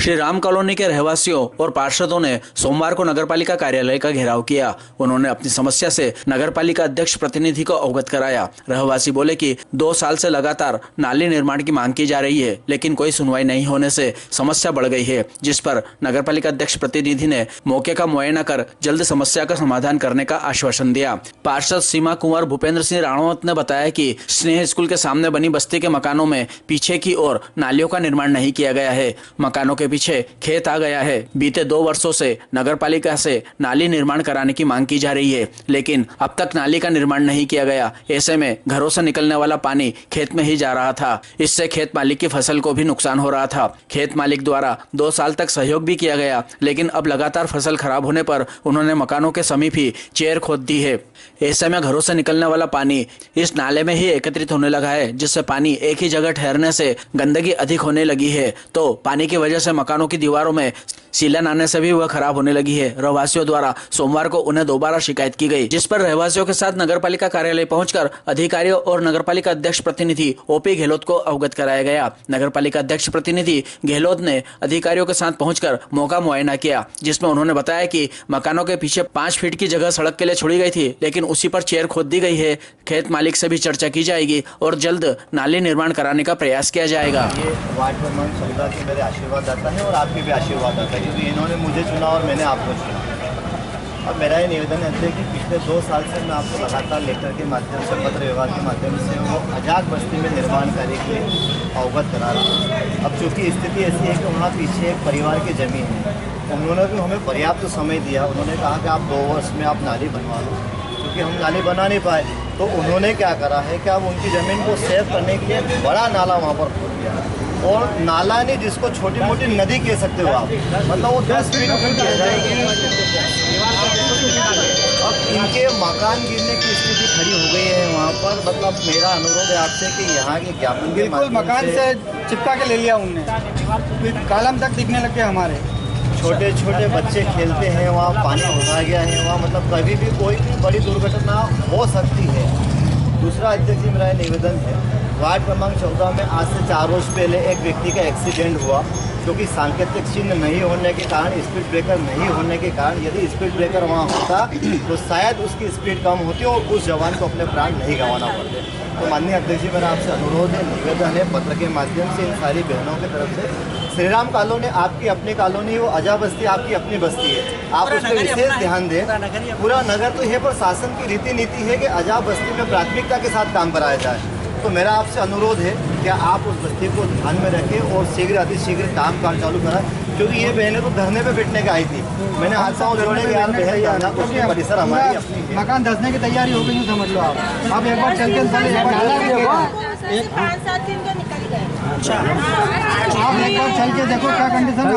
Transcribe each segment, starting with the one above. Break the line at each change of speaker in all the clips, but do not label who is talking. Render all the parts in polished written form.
Shri Ram colony के रहवासियों और पार्षदों ने सोमवार को नगरपालिका कार्यालय का घेराव किया। उन्होंने अपनी समस्या से नगरपालिका अध्यक्ष प्रतिनिधि को अवगत कराया। रहवासी बोले कि 2 साल से लगातार नाली निर्माण की मांग की जा रही है, लेकिन कोई सुनवाई नहीं होने से समस्या बढ़ गई है, जिस पर नगरपालिका अध्यक्ष प्रतिनिधि ने मौके का मुआयना कर जल्द समस्या का समाधान करने का आश्वासन दिया। पार्षद सीमा कुंवर भूपेंद्र सिंह राणौत ने बताया कि स्नेह स्कूल के सामने बनी बस्ती के मकानों में पीछे की ओर नालियों का निर्माण नहीं किया गया है। मकानों के पीछे खेत आ गया है। बीते 2 वर्षों से नगरपालिका से नाली निर्माण कराने की मांग की जा रही है, लेकिन अब तक नाली का निर्माण नहीं किया गया। ऐसे में घरों से निकलने वाला पानी खेत में ही जा रहा था। इससे खेत मालिक की फसल को भी नुकसान हो रहा था। खेत मालिक द्वारा 2 साल तक सहयोग भी किया गया, लेकिन अब लगातार फसल खराब होने पर उन्होंने मकानों के समीप ही चेर खोद दी है। ऐसे में घरों से निकलने वाला पानी इस नाले में ही एकत्रित होने लगा है, जिससे पानी एक ही जगह ठहरने से गंदगी अधिक होने लगी है। तो पानी की वजह से मकानों की दीवारों में सीलन आने से भी वह खराब होने लगी है। रहवासियों द्वारा सोमवार को उन्हें दोबारा शिकायत की गई, जिस पर रहवासियों के साथ नगरपालिका कार्यालय पहुंचकर अधिकारियों और नगरपालिका अध्यक्ष प्रतिनिधि ओपी गहलोत को अवगत कराया गया। नगरपालिका अध्यक्ष प्रतिनिधि गहलोत ने अधिकारियों के साथ पहुंचकर मौका मुआयना किया, जिसमें उन्होंने बताया कि मकानों के पीछे 5 फीट की जगह सड़क के लिए छोड़ी गई थी, लेकिन उसी पर चेर खोद दी गई है। खेत मालिक से भी चर्चा की जाएगी और जल्द नाली निर्माण कराने का प्रयास किया जाएगा।
ये वार्ड क्रमांक 14 के मेरे आशीर्वाद आता है और आपके भी आशीर्वाद आता है, क्योंकि इन्होंने मुझे चुना और मैंने आपको चुना। अब मेरा ये निवेदन है कि पिछले 2 साल से मैं आपको लगातार लेटर के माध्यम से, पत्र व्यवहार के माध्यम से वो आजाद बस्ती में निर्माण कार्य के अवगत करा रहा हूँ। अब चूँकि स्थिति ऐसी है कि वहाँ पीछे एक परिवार की ज़मीन है, उन्होंने भी हमें पर्याप्त समय दिया। उन्होंने कहा कि आप 2 वर्ष में आप नाली बनवा लो, क्योंकि हम नाली बना नहीं पाए। तो उन्होंने क्या करा है कि अब उनकी ज़मीन को सेव करने के लिए बड़ा नाला वहाँ पर खोद दिया, और नाला नहीं जिसको छोटी मोटी नदी कह सकते हो आप, मतलब वो 10 फीट किया जाएगी। अब इनके मकान गिरने की स्थिति खड़ी हो गई है वहाँ पर। मतलब मेरा अनुरोध है आपसे कि यहाँ के ज्ञापन के
बिल्कुल मकान से चिपका के ले लिया उनने, कॉलम तक दिखने लगे हमारे।
छोटे छोटे बच्चे खेलते हैं वहाँ, पानी भरा गया है वहाँ, मतलब कभी भी कोई भी बड़ी दुर्घटना हो सकती है। दूसरा अध्यक्ष जी, मेरा निवेदन है, वार्ड क्रमांक 14 में आज से 4 रोज पहले एक व्यक्ति का एक्सीडेंट हुआ, क्योंकि सांकेतिक चिन्ह नहीं होने के कारण, स्पीड ब्रेकर नहीं होने के कारण, यदि स्पीड ब्रेकर वहाँ होता तो शायद उसकी स्पीड कम होती और उस जवान को अपने प्राण नहीं गंवाना पड़ते। तो माननीय अध्यक्ष जी, मेरा आपसे अनुरोध है, निवेदन है, पत्र के माध्यम से इन सारी बहनों की तरफ से, श्री राम कॉलोनी आपकी अपनी कॉलोनी, वो अजा बस्ती आपकी अपनी बस्ती है, आप उस पर विशेष ध्यान दें। पूरा नगर तो है, पर शासन की रीति नीति है कि अजा बस्ती में प्राथमिकता के साथ काम कराया जाए। तो मेरा आपसे अनुरोध है कि आप उस बस्ती को ध्यान में रखें और शीघ्र अतिशीघ्र काम चालू कराएं, क्योंकि ये बहनें तो धरने पे बैठने का आई थी। मैंने हादसा जोड़े कि यार बहन जाना, उसकी परिसर हमारी अपनी है।
मकान धंसने की तैयारी हो गई, समझ लो आप एक बार चल के आप एक बार चल के देखो क्या कंडीशन है।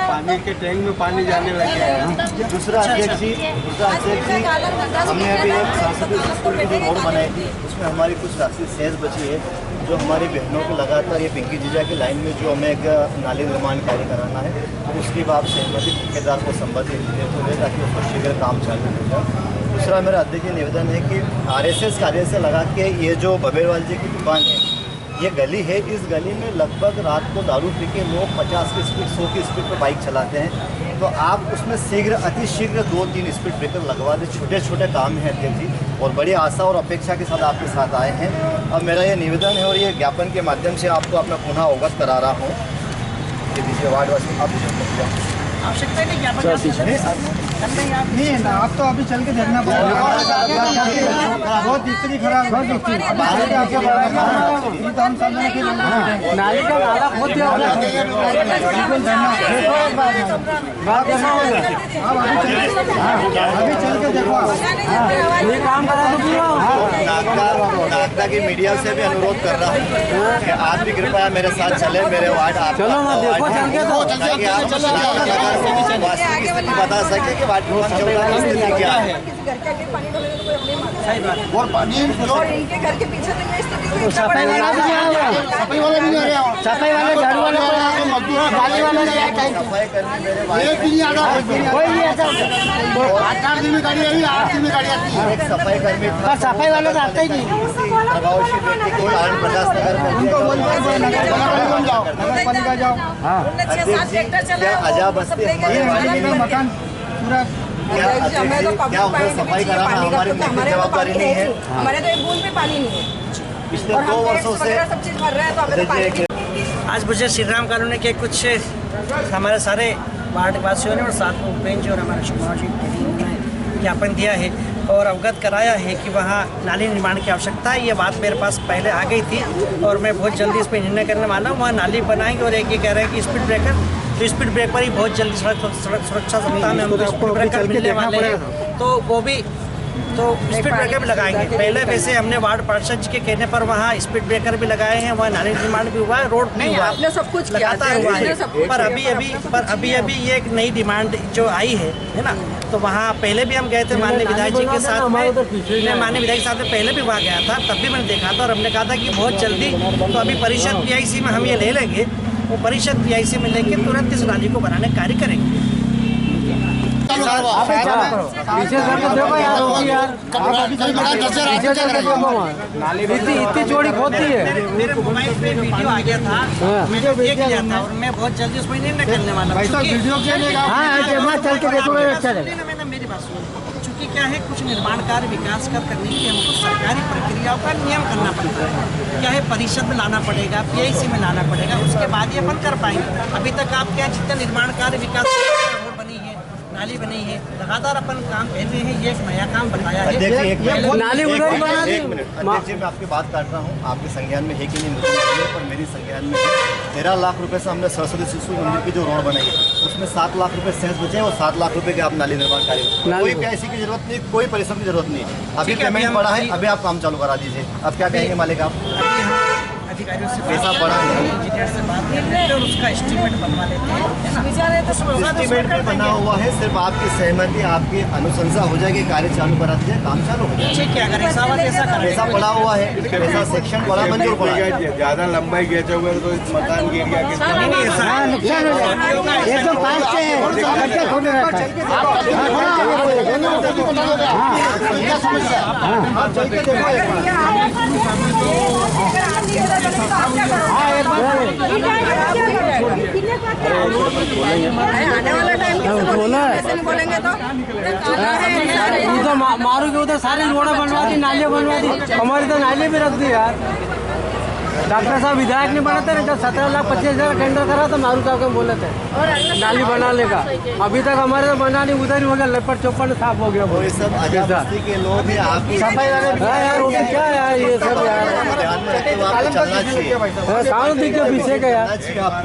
पानी के टैंक में पानी जाने लगे हैं।
दूसरा अध्यक्ष जी, हमने अभी एक सांस्कृतिक स्कूल की जो रोड बनाई थी, उसमें हमारी कुछ राशि शेष बची है, जो हमारी बहनों को लगातार ये पिंकी जीजा की लाइन में जो हमें एक नाली निर्माण कार्य कराना है, उसकी बात सहमति ठेकेदार को संबंधित है, ताकि उसको शीघ्र काम चालू हो जाए। दूसरा मेरा अध्यक्ष निवेदन है कि RSS कार्य से लगा के ये जो बबेरवाल जी की दुकान है, ये गली है, इस गली में लगभग रात को दारू पी के लोग 50 की स्पीड, 100 की स्पीड पर बाइक चलाते हैं। तो आप उसमें शीघ्र, अतिशीघ्र 2-3 स्पीड ब्रेकर लगवा दें। छोटे छोटे काम हैं अध्यक्ष जी, और बड़ी आशा और अपेक्षा के साथ आपके साथ आए हैं। अब मेरा ये निवेदन है और ये ज्ञापन के माध्यम से आपको अपना पुनः अवगत करा रहा हूँ कि दीजिए वार्डवासी आप
आवश्यकता नहीं, नहीं ना, आप तो अभी चल के देखना पड़ेगा। बहुत स्थिति खराब है, नाली का नाला खोद दिया। अभी चल के देखो, ये काम करा दो।
नागदा की मीडिया से भी अनुरोध कर रहा हूँ कि आप भी कृपया मेरे साथ चले, मेरे वार्ड आप
चलो ना देखो, चल के
वास्तविक स्थिति बता सके कि वार्ड क्रमांक 14 की स्थिति क्या है।
और पानी
और इनके घर के पीछे तो ये स्थिति
सफाई वाला भी नहीं आ रहा, सफाई वाले झाड़ू वाले, गाली वाले
सफाई कर्मी मेरे वार्ड
एक भी नहीं आता, कोई नहीं आता। 8 दिन में गाड़ी आई, 8 दिन में गाड़ी आती है।
एक सफाई कर्मी था,
पर सफाई वाले तो आते ही नहीं।
प्रभावशील व्यक्ति के कारण प्रकाश नगर में
उनको बोलते हैं नगर पालिका जाओ। हाँ,
अध्यक्ष जी, क्या अजय बस्ती
मकान पूरा
क्या उधर सफाई कराना हमारी नैतिक जवाबदारी नहीं है?
हमारे तो एक बूंद भी पानी नहीं है
पिछले
और
2
हम
वर्षों
टैक्स
से
वगैरह सब चीज भर रहे हैं तो हमें तो पानी की
आज मुझे श्री राम कॉलोनी के कुछ हमारे सारे वार्ड वासियों ने और साथ में उपेंद्र जी और हमारे शुभराज जी ने ज्ञापन दिया है और अवगत कराया है कि वहाँ नाली निर्माण की आवश्यकता है। ये बात मेरे पास पहले आ गई थी और मैं बहुत जल्दी इस पर निर्णय करने वाला हूँ। वहाँ नाली बनाएंगे और एक ये कह रहे हैं कि स्पीड ब्रेकर, तो स्पीड ब्रेकर ही बहुत जल्दी सड़क सुरक्षा सप्ताह में हमको स्पीड ब्रेकर मिलने वाले हैं, तो वो भी तो स्पीड ब्रेकर भी लगाएंगे। पहले वैसे हमने वार्ड पार्षद जी के कहने पर वहाँ स्पीड ब्रेकर भी लगाए हैं, वहाँ नाली निर्माण भी हुआ है, रोड भी हुआ
आपने सब कुछ किया,
लगातार हुआ है।
सब कुछ
पर अभी ये एक नई डिमांड जो आई है ना, तो वहाँ पहले भी हम गए थे माननीय विधायक जी के साथ में, मैं माननीय विधायक के साथ में पहले भी वहाँ गया था, तब भी मैंने देखा था और हमने कहा था कि बहुत जल्दी तो अभी परिषद PIC में हम ये ले लेंगे, वो परिषद PIC में लेके तुरंत इस नाली को बनाने का कार्य करेंगे।
पीछे सर को देखो यार, होगी यार। पीछे सर को देखो वहाँ। इतनी चौड़ी खोदती है।
मेरे मोबाइल पे वीडियो आ गया था, मैंने देख लिया था और मैं बहुत जल्दी उसमें निर्णय करने वाला हूँ।
वीडियो के लिए हाँ, चल के देखो अच्छा लगेगा।
मैंने मेरी बात सुनी, चूँकि क्या है कुछ निर्माण कार्य विकास कर करने के लिए हमको सरकारी प्रक्रियाओं का नियम करना पड़ता है। क्या है परिषद में लाना पड़ेगा, PIC में लाना पड़ेगा, उसके बाद ही अपन कर पाएंगे। अभी तक आप क्या जितने निर्माण कार्य विकास रोड बनी है, नाली बनी है, लगातार अपन काम कर रहे हैं, ये एक नया काम बताया है।
नाली उधर ही बना दी।
एक मिनट अध्यक्ष जी, मैं आपकी बात काट रहा हूँ, आपके संज्ञान में है कि नहीं मुझे नहीं है, पर मेरी संज्ञान में है। 13 लाख रुपए से हमने सरस्वती शिशु मंदिर की जो रोड बनाई है उसमें 7 लाख रुपए सेंस बचे और 7 लाख रुपए के आप नाली निर्माण कार्य, कोई PIC की जरूरत नहीं, कोई परिश्रम की जरूरत नहीं। अभी पेमेंट पड़ा है, अभी आप काम चालू करा दीजिए। अब क्या कहेंगे मालिक आप?
अधिकारियों से
पैसा पड़ा है,
इंजीनियर से बात करते हैं और उसका एस्टीमेट बनवा लेते हैं, है ना?
एस्टीमेट भी बना हुआ है, सिर्फ आपकी सहमति, आपकी अनुशंसा हो जाएगी, कार्य चालू करा दीजिए, काम चालू हो जाएगा।
ठीक है, अगर ऐसा बात ऐसा करें,
पैसा पड़ा हुआ है, पैसा सेक्शन पड़ा, मंजूर पड़ा है।
ज्यादा लंबाई गया तो इस मकान के एरिया के
नहीं नहीं ऐसा है।
नुकसान हो जाएगा। ये तो पास से है, खर्चा खोलने रहता है। क्या समस्या? आप चल के देखो एक बार। हाँ, एक बार
आने वाला टाइम बोलेंगे तो
मारू के उधर सारी रोड बनवा दी, नालियाँ बनवा दी, हमारी तो नाली भी रख दी यार। डॉक्टर साहब विधायक नहीं बनाते ना, जब 17,25,000 टेंडर करा तो मारू साहब को बोले थे नाली बनाने का, अभी तक हमारे तो बना नहीं, उधर ही हो गया, लेपर चौपड़ साफ हो गया।
वो ये सब आजादी के लोग हैं, आपकी
सफाई यार, वो क्या यार ये सब यार
ध्यान में रखते हुए आपको चलना चाहिए।
कानून दी के पीछे का यार
चलना चाहिए आपको।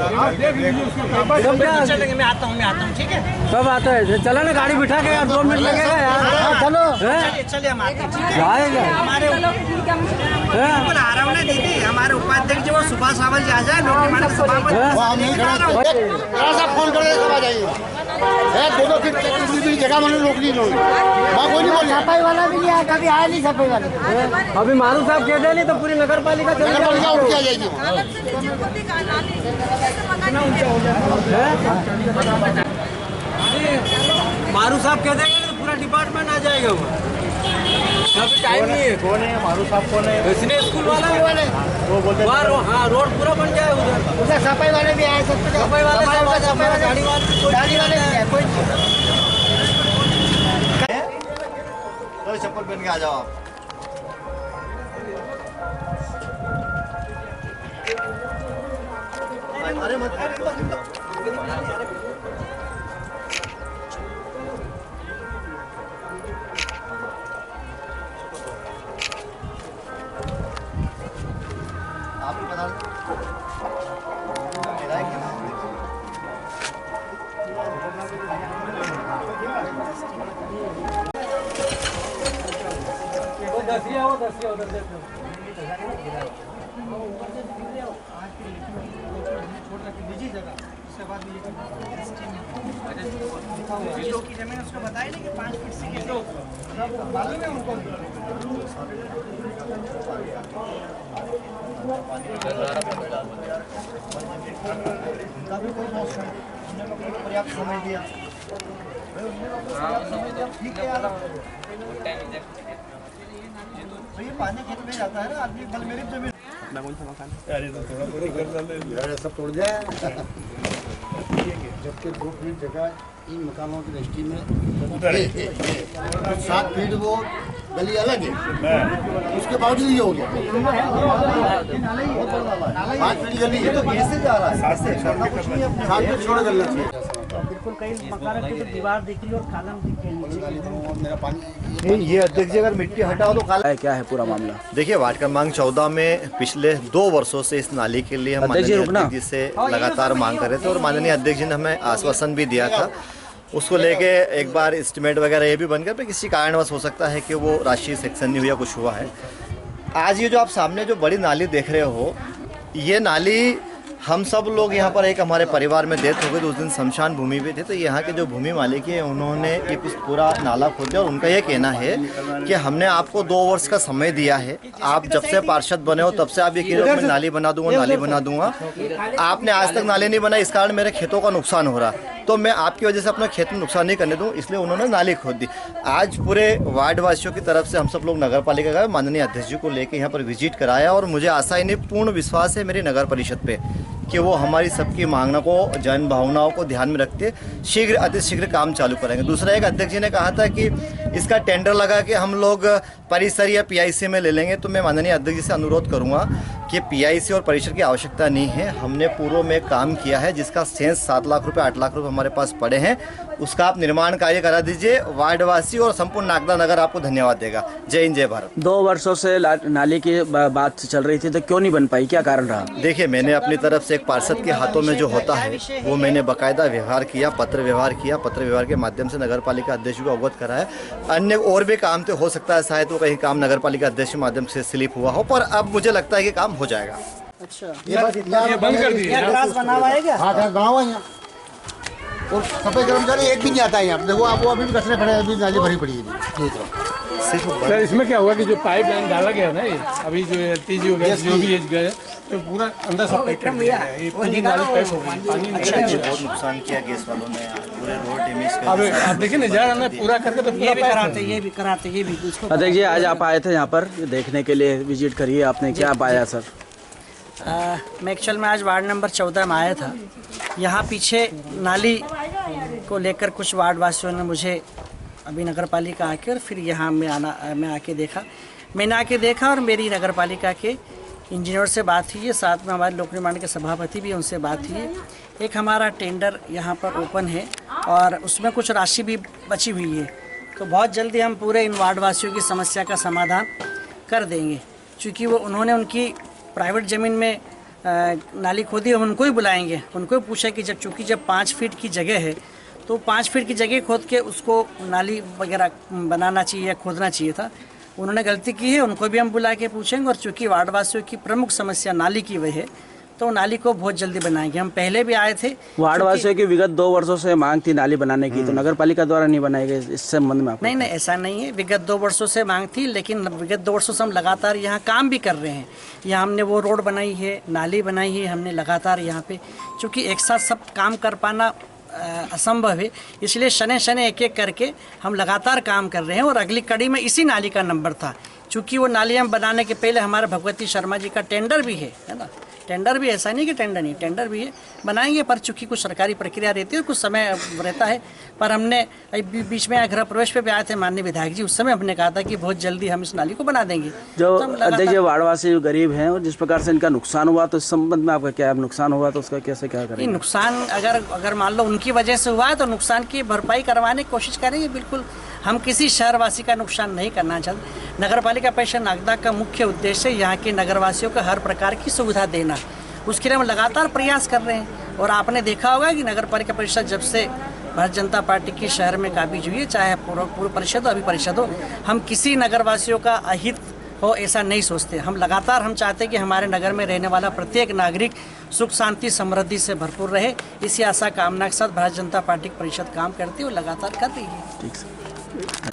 सब क्या
चलेंगे, मैं आता हूँ, ठीक है?
सब आता है, चलो ना गाड़ी बिठा के यार, 2 मिनट लगेगा यार। चलो
चलिए हम आते हैं, ठीक है?
जाएगा
हमारे बिल्कुल आ रहा हूँ ना दीदी, हमारे उपाध्यक्ष जो सुभाष रावल जी आ जाए, लोग हमारे सभा में
फोन कर सब आ जाइए। देखो फिर जगह मैंने रोक ली लोग, कोई नहीं बोल, सफाई वाला भी नहीं आया, कभी आया नहीं सफाई वाला। अभी मारू साहब कह दे नहीं तो पूरी नगर पालिका उठ के आ जाएगी। मारू साहब कह देंगे तो पूरा डिपार्टमेंट आ जाएगा। वो अभी टाइम नहीं है।
कौन है मारू साहब? कौन है?
इसने स्कूल वाले
वो बोलते हैं
हाँ, रोड पूरा बन जाए उधर सफाई वाले भी आए, सब सफाई वाले गाड़ी वाले भी आए, कोई
तो चप्पल पहन के आ जाओ आप। अरे मत आपको बता मेरा है कि
दसिया उधर देखो।
जिसकी जमीन उसको बताया नहीं कि 5 फीट से कैसे मालूम है उनको।
उनका भी कोई दोष नहीं, उन्होंने कोई पर्याप्त समय दिया। ठीक है यार, तो ये पानी खेत में जाता है ना, आदमी कल मेरी जमीन सब तोड़ जाए। जबकि 2 फीट जगह इन मकानों की दृष्टि में 7 फीट वो गली अलग है, उसके बावजूद ये हो गया 5 फीट गली है, तो कैसे जा रहा है? ऐसे करना कुछ नहीं, अपने 7 फीट छोड़ गलना चाहिए।
बिल्कुल कई मकानों की तो दीवार दिख रही है और कालम दिख रही
मेरा पानी ये अध्यक्ष जी अगर मिट्टी हटाओ तो काला।
क्या है पूरा मामला?
देखिए, वार्ड क्रमांक 14 में पिछले 2 वर्षों से इस नाली के लिए हम माननीय अध्यक्ष जी से लगातार मांग कर रहे थे और माननीय अध्यक्ष जी ने हमें आश्वासन भी दिया था। उसको लेके एक बार एस्टिमेट वगैरह ये भी बन गया, किसी कारणवश हो सकता है कि वो राशि सेक्शन नहीं हुई या कुछ हुआ है। आज ये जो आप सामने जो बड़ी नाली देख रहे हो, ये नाली हम सब लोग यहाँ पर, एक हमारे परिवार में डेथ हो गई तो उस दिन शमशान भूमि पे थे, तो यहाँ के जो भूमि मालिक है उन्होंने एक पूरा नाला खोद दिया और उनका ये कहना है कि हमने आपको 2 वर्ष का समय दिया है, आप जब से पार्षद बने हो तब से आप ये कह रहे हो मैं नाली बना दूंगा, नाली बना दूंगा, आपने आज तक नाली नहीं बनाई, इस कारण मेरे खेतों का नुकसान हो रहा, तो मैं आपकी वजह से अपने खेत में नुकसान नहीं करने दूँ, इसलिए उन्होंने नाली खोद दी। आज पूरे वार्ड वासियों की तरफ से हम सब लोग नगर पालिका गए, माननीय अध्यक्ष जी को लेकर यहाँ पर विजिट कराया और मुझे आशा ही नहीं, पूर्ण विश्वास है मेरी नगर परिषद पे कि वो हमारी सबकी मांगना को, जन भावनाओं को ध्यान में रखते शीघ्र अतिशीघ्र काम चालू करेंगे। दूसरा, एक अध्यक्ष जी ने कहा था कि इसका टेंडर लगा के हम लोग परिसर या पीआईसी में ले लेंगे, तो मैं माननीय अध्यक्ष जी से अनुरोध करूंगा कि पीआईसी और परिसर की आवश्यकता नहीं है। हमने पूर्व में काम किया है जिसका सेंस 7 लाख रुपए 8 लाख रुपए हमारे पास पड़े हैं, उसका आप निर्माण कार्य करा दीजिए। वार्डवासी और संपूर्ण नागदा नगर आपको धन्यवाद देगा। जय हिंद, जय भारत।
2 वर्षों से नाली की बात चल रही थी, तो क्यों नहीं बन पाई, क्या कारण रहा?
देखिए, मैंने अपनी तरफ से एक पार्षद के हाथों में जो होता है वो मैंने बाकायदा व्यवहार किया, पत्र व्यवहार के माध्यम से नगर पालिका अध्यक्ष को अवगत कराया। अन्य और भी काम तो हो सकता है, शायद वो कहीं काम नगर पालिका अध्यक्ष के माध्यम से स्लिप हुआ हो, पर अब मुझे लगता है कि काम हो जाएगा।
अच्छा,
ये बंद कर दिया।
ग्रास बना हुआ है क्या?
हाँ, गाँव है यहाँ और सफाई कर्मचारी एक भी नहीं आता है यहाँ। देखो आप, वो अभी भी कचरे खड़े हैं, अभी नाली भरी पड़ी है।
सर, इसमें क्या हुआ कि जो पाइप लाइन डाला गया ना, ये अभी जो एलपीजी हो गया, जो भी गया तो पूरा अंदर सब पैक कर दिया है, ये पूरी नाली पैक हो गई, पानी
बहुत नुकसान किया गैस वालों ने, पूरे रोड डैमेज कर दिया।
अब देखिए ना, जा रहा है पूरा करके, तो
ये भी कराते, ये भी कराते, ये भी उसको।
अध्यक्ष जी, आज आप आए थे यहाँ पर देखने के लिए, विजिट करिए, आपने क्या पाया सर?
मैं एक्चुअल में आज वार्ड नंबर 14 में आया था। यहाँ पीछे नाली को लेकर कुछ वार्ड वासियों ने मुझे अभी नगर पालिका आके और फिर यहाँ मैं आके देखा, और मेरी नगर पालिका के इंजीनियर से बात हुई है, साथ में हमारे लोक निर्माण के सभापति भी, उनसे बात हुई है। एक हमारा टेंडर यहाँ पर ओपन है और उसमें कुछ राशि भी बची हुई है, तो बहुत जल्दी हम पूरे इन वार्ड वासियों की समस्या का समाधान कर देंगे। चूँकि वो उन्होंने उनकी प्राइवेट ज़मीन में नाली खोदी, हम उनको ही बुलाएंगे, उनको ही पूछा कि जब 5 फीट की जगह है तो 5 फीट की जगह खोद के उसको नाली वगैरह बनाना चाहिए या खोदना चाहिए था। उन्होंने गलती की है, उनको भी हम बुला के पूछेंगे। और चूँकि वार्डवासियों की प्रमुख समस्या नाली की वजह है, तो नाली को बहुत जल्दी बनाएंगे। हम पहले भी आए थे,
वार्डवासियों की विगत 2 वर्षों से मांग थी नाली बनाने की, तो नगर पालिका द्वारा नहीं बनाई गई, इस संबंध में?
नहीं, ऐसा नहीं है। विगत 2 वर्षों से मांग थी, लेकिन विगत 2 वर्षों से हम लगातार यहाँ काम भी कर रहे हैं। यहाँ हमने वो रोड बनाई है, नाली बनाई है, हमने लगातार यहाँ पे, चूँकि एक साथ सब काम कर पाना असंभव है, इसलिए शने एक करके हम लगातार काम कर रहे हैं। और अगली कड़ी में इसी नाली का नंबर था, चूँकि वो नाली हम बनाने के पहले हमारे भगवती शर्मा जी का टेंडर भी है ना, टेंडर भी, ऐसा नहीं कि टेंडर नहीं, टेंडर भी है, बनाएंगे। पर चूँकि कुछ सरकारी प्रक्रिया रहती है, कुछ समय रहता है। पर हमने बीच में गृह प्रवेश पे भी आए थे माननीय विधायक जी, उस समय हमने कहा था कि बहुत जल्दी हम इस नाली को बना देंगे।
जो अध्यक्ष वार्डवासी गरीब हैं और जिस प्रकार से इनका नुकसान हुआ, तो इस संबंध में आपका क्या नुकसान हुआ, तो उसका कैसे क्या करेंगे?
नुकसान अगर मान लो उनकी वजह से हुआ है तो नुकसान की भरपाई करवाने की कोशिश करेंगे। बिल्कुल, हम किसी शहरवासी का नुकसान नहीं करना चाहते। नगर पालिका परिषद नागदा का मुख्य उद्देश्य यहाँ के नगरवासियों को हर प्रकार की सुविधा देना, उसके लिए हम लगातार प्रयास कर रहे हैं। और आपने देखा होगा कि नगर पालिका परिषद जब से भारतीय जनता पार्टी की शहर में काबिज हुई है, चाहे पूर्व परिषद हो, अभी परिषद हो, हम किसी नगरवासियों का अहित हो, ऐसा नहीं सोचते। हम लगातार हम चाहते हैं कि हमारे नगर में रहने वाला प्रत्येक नागरिक सुख शांति समृद्धि से भरपूर रहे। इसी आशा कामना के साथ भारतीय जनता पार्टी की परिषद काम करती है और लगातार कर रही है।
ठीक सर।